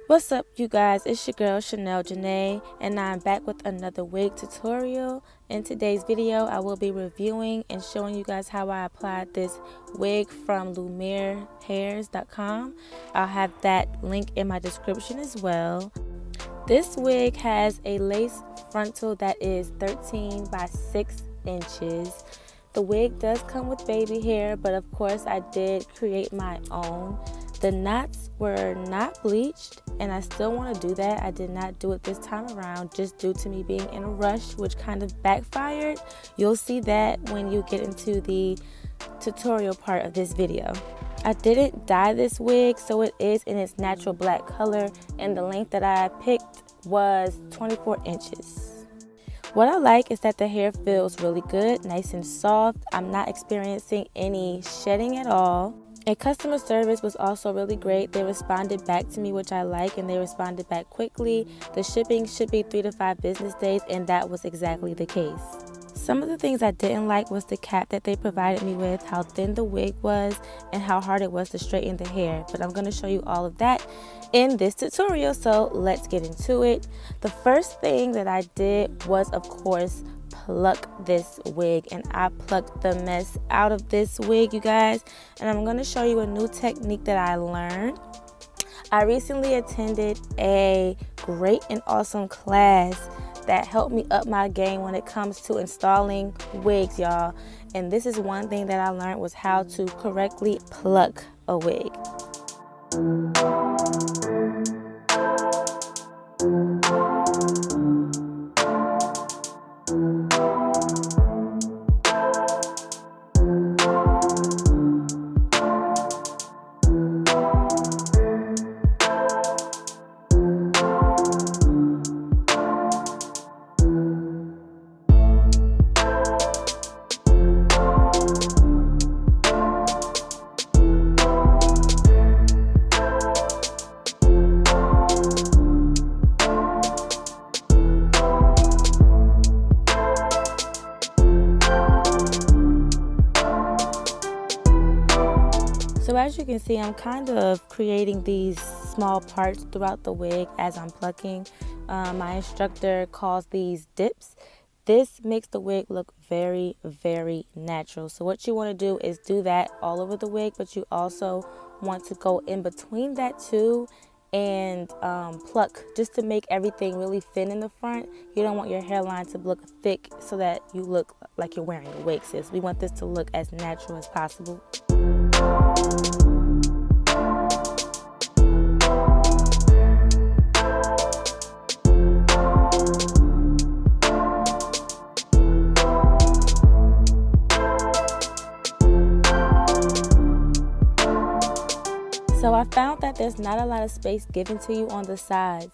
What's up, you guys? It's your girl Chanel Janae, and I'm back with another wig tutorial. In today's video, I will be reviewing and showing you guys how I applied this wig from LumiereHairs.com. I'll have that link in my description as well. This wig has a lace frontal that is 13 by 6 inches. The wig does come with baby hair, but of course I did create my own. The knots were not bleached, and I still want to do that. I did not do it this time around just due to me being in a rush, which kind of backfired. You'll see that when you get into the tutorial part of this video. I didn't dye this wig, so it is in its natural black color, and the length that I picked was 24 inches. What I like is that the hair feels really good, nice and soft. I'm not experiencing any shedding at all. And customer service was also really great. They responded back to me, which I like, and they responded back quickly. The shipping should be 3 to 5 business days, and that was exactly the case. Some of the things I didn't like was the cap that they provided me with, how thin the wig was, and how hard it was to straighten the hair. But I'm going to show you all of that in this tutorial, so let's get into it. The first thing that I did was, of course, pluck this wig, and I plucked the mess out of this wig, you guys. And I'm going to show you a new technique that I learned. I recently attended a great and awesome class that helped me up my game when it comes to installing wigs, y'all. And this is one thing that I learned, was how to correctly pluck a wig. So as you can see, I'm kind of creating these small parts throughout the wig as I'm plucking. My instructor calls these dips. This makes the wig look very, very natural. So what you want to do is do that all over the wig, but you also want to go in between that too and pluck, just to make everything really thin in the front. You don't want your hairline to look thick so that you look like you're wearing a wig, sis. We want this to look as natural as possible. So I found that there's not a lot of space given to you on the sides.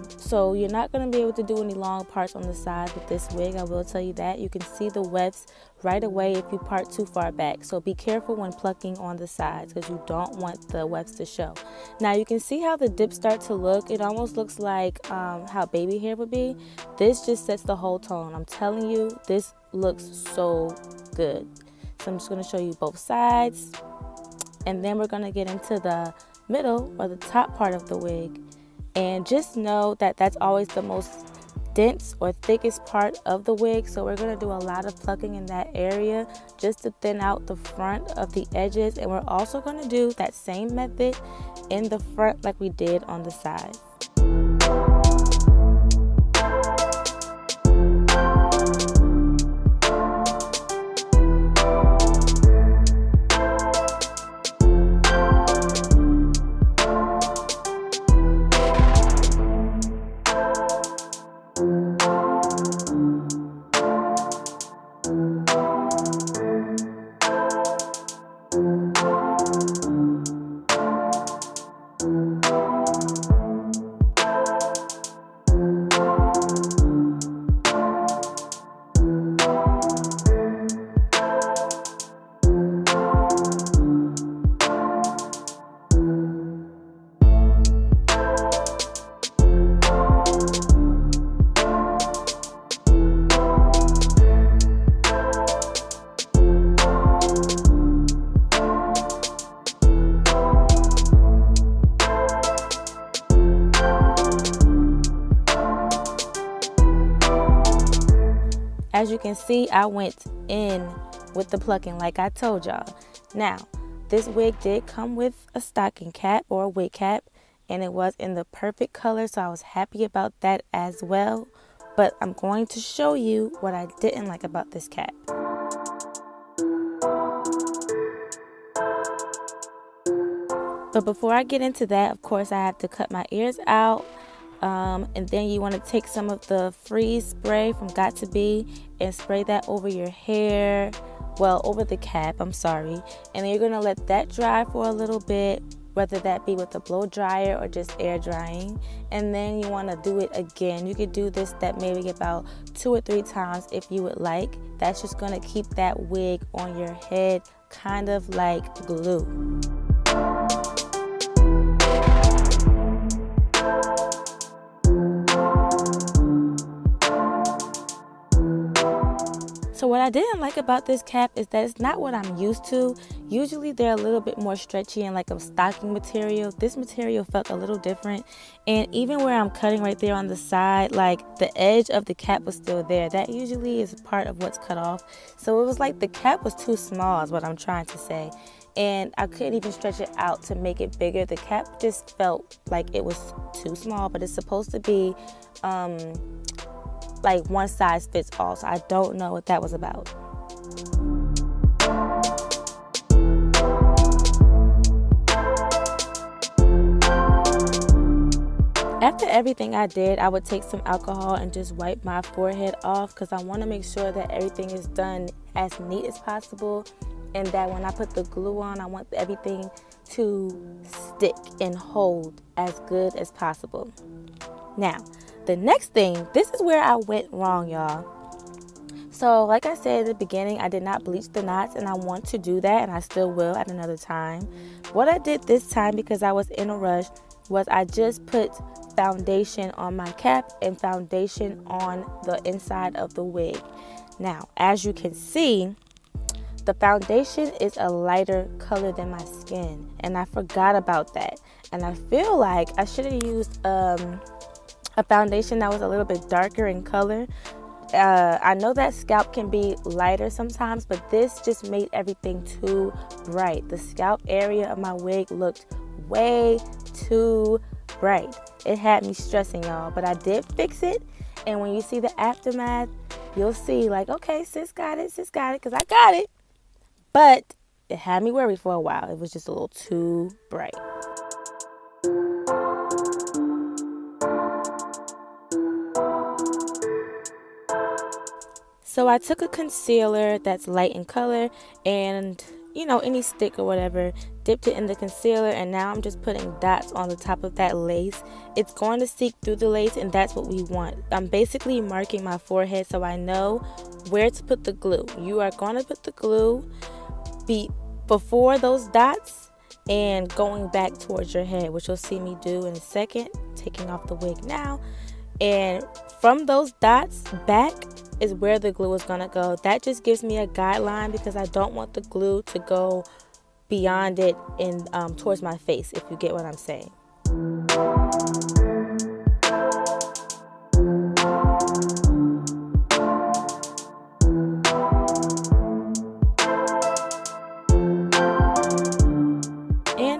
So you're not going to be able to do any long parts on the side with this wig. I will tell you that. You can see the wefts right away if you part too far back. So be careful when plucking on the sides, because you don't want the wefts to show. Now you can see how the dips start to look. It almost looks like how baby hair would be. This just sets the whole tone. I'm telling you, this looks so good. So I'm just going to show you both sides. And then we're going to get into the middle or the top part of the wig. And just know that that's always the most dense or thickest part of the wig. So we're going to do a lot of plucking in that area just to thin out the front of the edges. And we're also going to do that same method in the front like we did on the sides. as you can see, I went in with the plucking like I told y'all. Now, this wig did come with a stocking cap or a wig cap, and it was in the perfect color, so I was happy about that as well. But I'm going to show you what I didn't like about this cap. But before I get into that, of course, I have to cut my ears out. And then you want to take some of the freeze spray from Got2b and spray that over your hair. Well, over the cap, I'm sorry. And then you're going to let that dry for a little bit, whether that be with a blow dryer or just air drying. And then you want to do it again. You could do this step maybe about 2 or 3 times if you would like. That's just going to keep that wig on your head kind of like glue. So what I didn't like about this cap is that it's not what I'm used to. Usually they're a little bit more stretchy and like a stocking material. This material felt a little different. And even where I'm cutting right there on the side, like the edge of the cap was still there. That usually is part of what's cut off. So it was like the cap was too small is what I'm trying to say. And I couldn't even stretch it out to make it bigger. The cap just felt like it was too small, but it's supposed to be like one size fits all, so I don't know what that was about. After everything I did, I would take some alcohol and just wipe my forehead off because I want to make sure that everything is done as neat as possible, and that when I put the glue on, I want everything to stick and hold as good as possible. Now, the next thing, this is where I went wrong, y'all. So like I said at the beginning, I did not bleach the knots, and I want to do that, and I still will at another time. What I did this time, because I was in a rush, was I just put foundation on my cap and foundation on the inside of the wig. Now, as you can see, the foundation is a lighter color than my skin, and I forgot about that. And I feel like I should have used a foundation that was a little bit darker in color. I know that scalp can be lighter sometimes, but this just made everything too bright. The scalp area of my wig looked way too bright. It had me stressing, y'all, but I did fix it. And when you see the aftermath, you'll see like, okay, sis got it, because I got it. But it had me worried for a while. It was just a little too bright. So I took a concealer that's light in color and, you know, any stick or whatever, dipped it in the concealer, and now I'm just putting dots on the top of that lace. It's going to seep through the lace, and that's what we want. I'm basically marking my forehead so I know where to put the glue. You are going to put the glue before those dots and going back towards your head, which you'll see me do in a second, taking off the wig now. And from those dots back is where the glue is gonna go. That just gives me a guideline because I don't want the glue to go beyond it and towards my face, if you get what I'm saying.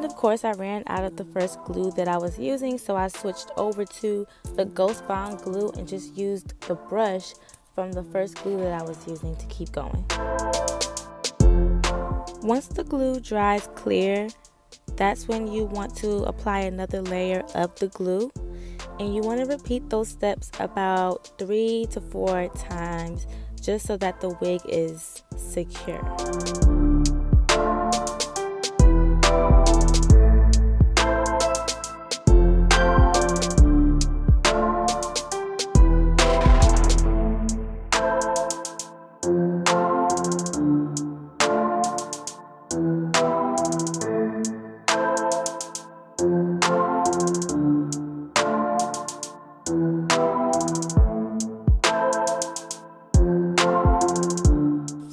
Of course, I ran out of the first glue that I was using, so I switched over to the Ghost Bond glue and just used the brush from the first glue that I was using to keep going. Once the glue dries clear, that's when you want to apply another layer of the glue, and you want to repeat those steps about 3 to 4 times just so that the wig is secure.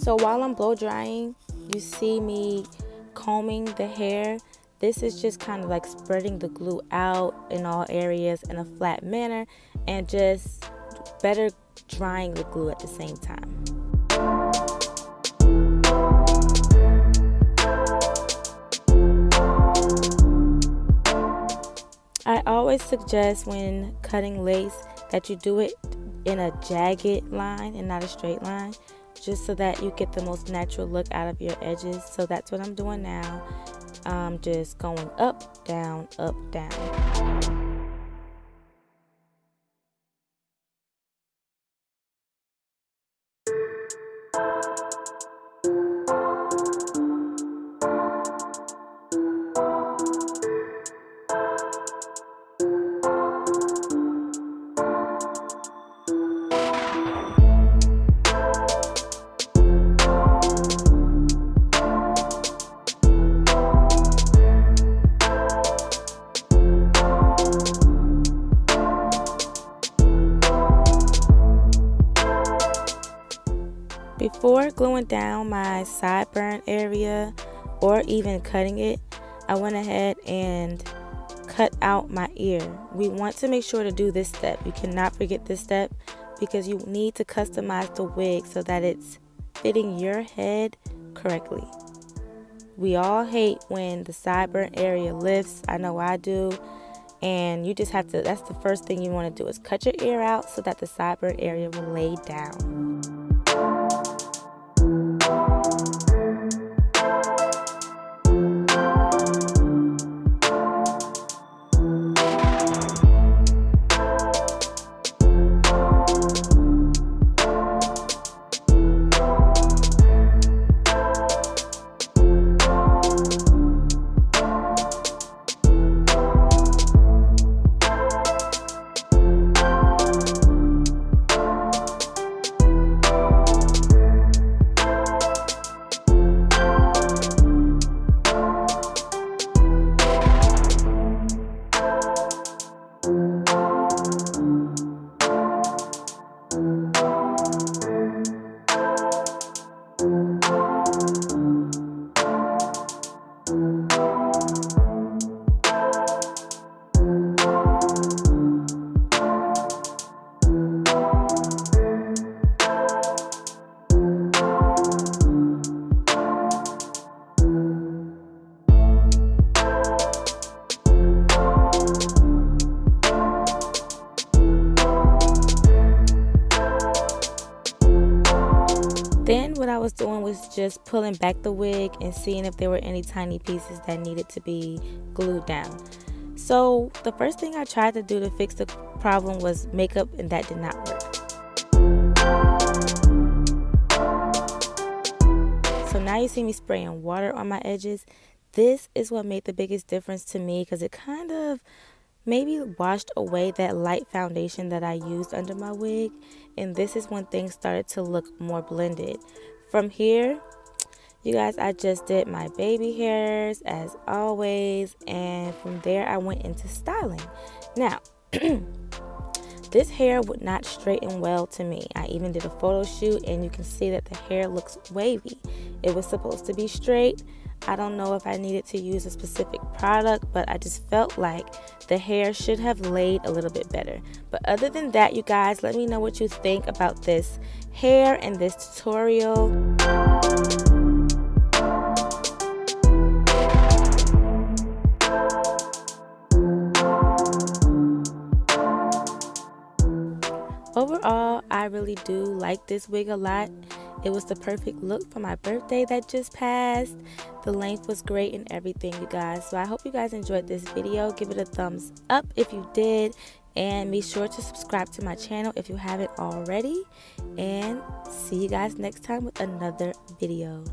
So while I'm blow drying, you see me combing the hair. This is just kind of like spreading the glue out in all areas in a flat manner and just better drying the glue at the same time. I always suggest when cutting lace that you do it in a jagged line and not a straight line, just so that you get the most natural look out of your edges. So that's what I'm doing now. I'm just going up, down, up, down. Before gluing down my sideburn area or even cutting it, I went ahead and cut out my ear. We want to make sure to do this step. You cannot forget this step because you need to customize the wig so that it's fitting your head correctly. We all hate when the sideburn area lifts. I know I do. And you just have to, that's the first thing you want to do, is cut your ear out so that the sideburn area will lay down. Then what I was doing was just pulling back the wig and seeing if there were any tiny pieces that needed to be glued down. So the first thing I tried to do to fix the problem was makeup, and that did not work. So now you see me spraying water on my edges. This is what made the biggest difference to me, because it kind of maybe washed away that light foundation that I used under my wig, and this is when things started to look more blended. From here, you guys, I just did my baby hairs as always, and from there I went into styling. Now this hair would not straighten well to me. I even did a photo shoot and you can see that the hair looks wavy. It was supposed to be straight. I don't know if I needed to use a specific product, but I just felt like the hair should have laid a little bit better. But other than that, you guys, let me know what you think about this hair and this tutorial. Overall, I really do like this wig a lot. It was the perfect look for my birthday that just passed. The length was great and everything, you guys. So I hope you guys enjoyed this video. Give it a thumbs up if you did. And be sure to subscribe to my channel if you haven't already. And see you guys next time with another video.